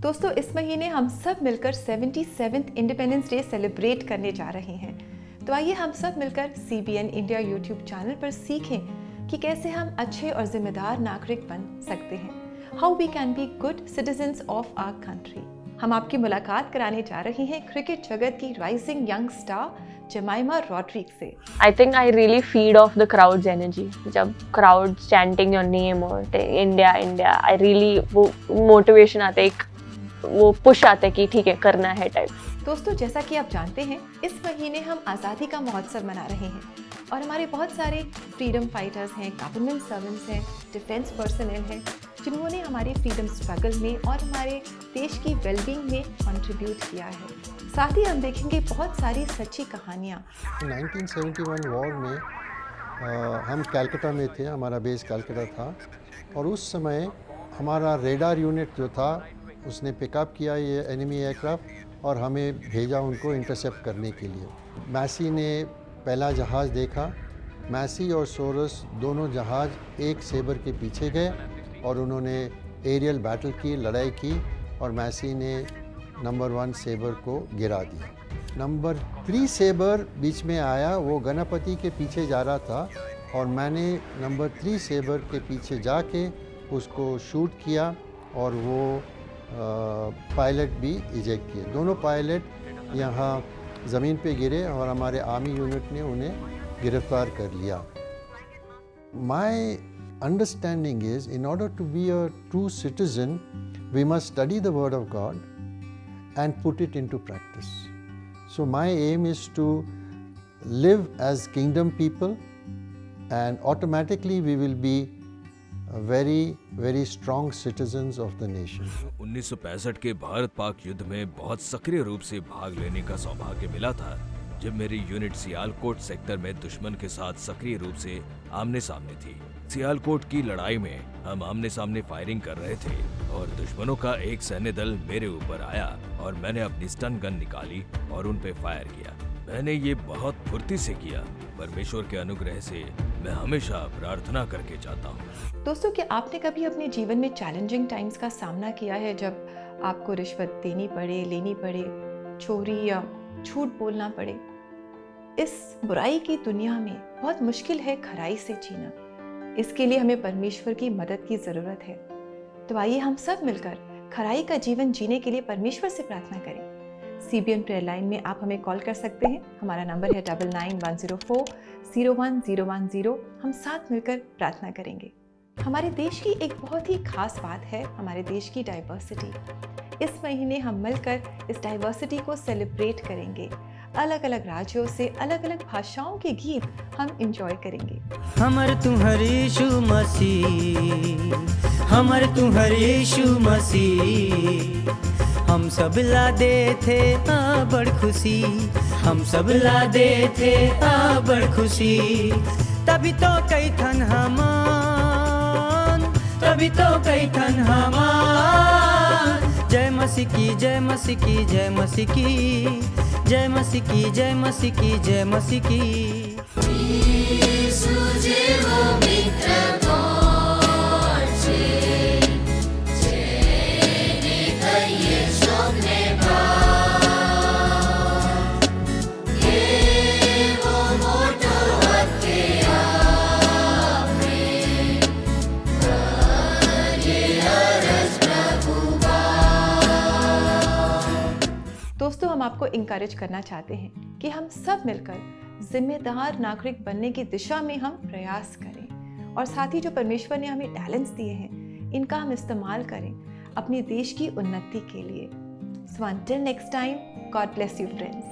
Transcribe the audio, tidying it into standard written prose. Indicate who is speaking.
Speaker 1: दोस्तों, इस महीने हम सब मिलकर 77th इंडिपेंडेंस डे सेलिब्रेट करने जा रहे हैं। तो आइए हम सब मिलकर CBN इंडिया यूट्यूब चैनल पर सीखें कि कैसे हम अच्छे और जिम्मेदार नागरिक बन सकते हैं। How we can be good citizens of our country. हम आपकी मुलाकात कराने जा रहे हैं क्रिकेट जगत की rising young star Jemimah Rodrigues से।
Speaker 2: I think I really feed off the crowd's energy. जब crowds chanting your name और India India, I really वो motivation आता है, एक वो push आता है कि ठीक है करना है टाइप।
Speaker 1: दोस्तों, जैसा कि आप जानते हैं, इस महीने हम आज़ादी का महोत्सव मना रहे हैं और हमारे बहुत सारे फ्रीडम फाइटर्स हैं, गवर्नमेंट सर्वेंट्स हैं, डिफेंस पर्सनल हैं, जिन्होंने हमारे फ्रीडम स्ट्रगल में और हमारे देश की वेलबींग में कंट्रीब्यूट किया है। साथ ही हम देखेंगे बहुत सारी सच्ची कहानियाँ।
Speaker 3: 1971 वॉर में हम कलकत्ता में थे, हमारा बेस कलकत्ता था और उस समय हमारा रेडार यूनिट जो था उसने पिकअप किया ये एनिमी एयरक्राफ्ट और हमें भेजा उनको इंटरसेप्ट करने के लिए। मैसी ने पहला जहाज़ देखा। मैसी और सोरस दोनों जहाज़ एक सेबर के पीछे गए और उन्होंने एरियल बैटल की, लड़ाई की और मैसी ने नंबर 1 सेबर को गिरा दिया। नंबर 3 सेबर बीच में आया, वो गणपति के पीछे जा रहा था और मैंने नंबर 3 सेबर के पीछे जाके उसको शूट किया और वो पायलट भी इजेक्ट किए। दोनों पायलट यहाँ ज़मीन पे गिरे और हमारे आर्मी यूनिट ने उन्हें गिरफ्तार कर लिया। My understanding is in order to be a true citizen we must study the word of God and put it into practice. So my aim is to live as kingdom people and automatically we will be very strong citizens of the nation.
Speaker 4: 1965 के भारत पाक युद्ध में बहुत सक्रिय रूप से भाग लेने का सौभाग्य मिला था, जब मेरी यूनिट सियालकोट सेक्टर में दुश्मन के साथ सक्रिय रूप से आमने सामने थी। सियालकोट की लड़ाई में हम आमने सामने फायरिंग कर रहे थे और दुश्मनों का एक सैन्य दल मेरे ऊपर आया और मैंने अपनी स्टन गन निकाली और उन पे फायर किया। मैंने ये बहुत फुर्ती से किया। परमेश्वर के अनुग्रह से मैं हमेशा प्रार्थना करके जाता हूँ।
Speaker 1: दोस्तों, क्या आपने कभी अपने जीवन में चैलेंजिंग टाइम्स का सामना किया है, जब आपको रिश्वत देनी पड़े, लेनी पड़े, चोरी या झूठ बोलना पड़े? इस बुराई की दुनिया में बहुत मुश्किल है खराई से जीना। इसके लिए हमें परमेश्वर की मदद की ज़रूरत है। तो आइए हम सब मिलकर खराई का जीवन जीने के लिए परमेश्वर से प्रार्थना करें। CBN प्रेयर लाइन में आप हमें कॉल कर सकते हैं। हमारा नंबर है 9910401010। हम साथ मिलकर प्रार्थना करेंगे। हमारे देश की एक बहुत ही खास बात है हमारे देश की डाइवर्सिटी। इस महीने हम मिलकर इस डाइवर्सिटी को सेलिब्रेट करेंगे। अलग अलग राज्यों से अलग अलग भाषाओं के गीत हम एंजॉय करेंगे।
Speaker 5: हमर तुम्हारी यीशु मसीह, हमर तुम्हारी यीशु मसीह, हम सब ला दे थे बड़ खुशी, हम सब ला दे थे बड़ खुशी। तभी तो कई थन हमान, तभी तो कई थन हमान। जय मसीह की, जय मसीह की, जय मसीह की, जय मसीह की, जय मसीह की, जय मसीह की।
Speaker 1: दोस्तों, हम आपको इंकरेज करना चाहते हैं कि हम सब मिलकर जिम्मेदार नागरिक बनने की दिशा में हम प्रयास करें और साथ ही जो परमेश्वर ने हमें टैलेंट्स दिए हैं, इनका हम इस्तेमाल करें अपने देश की उन्नति के लिए। So until next time, God bless you friends.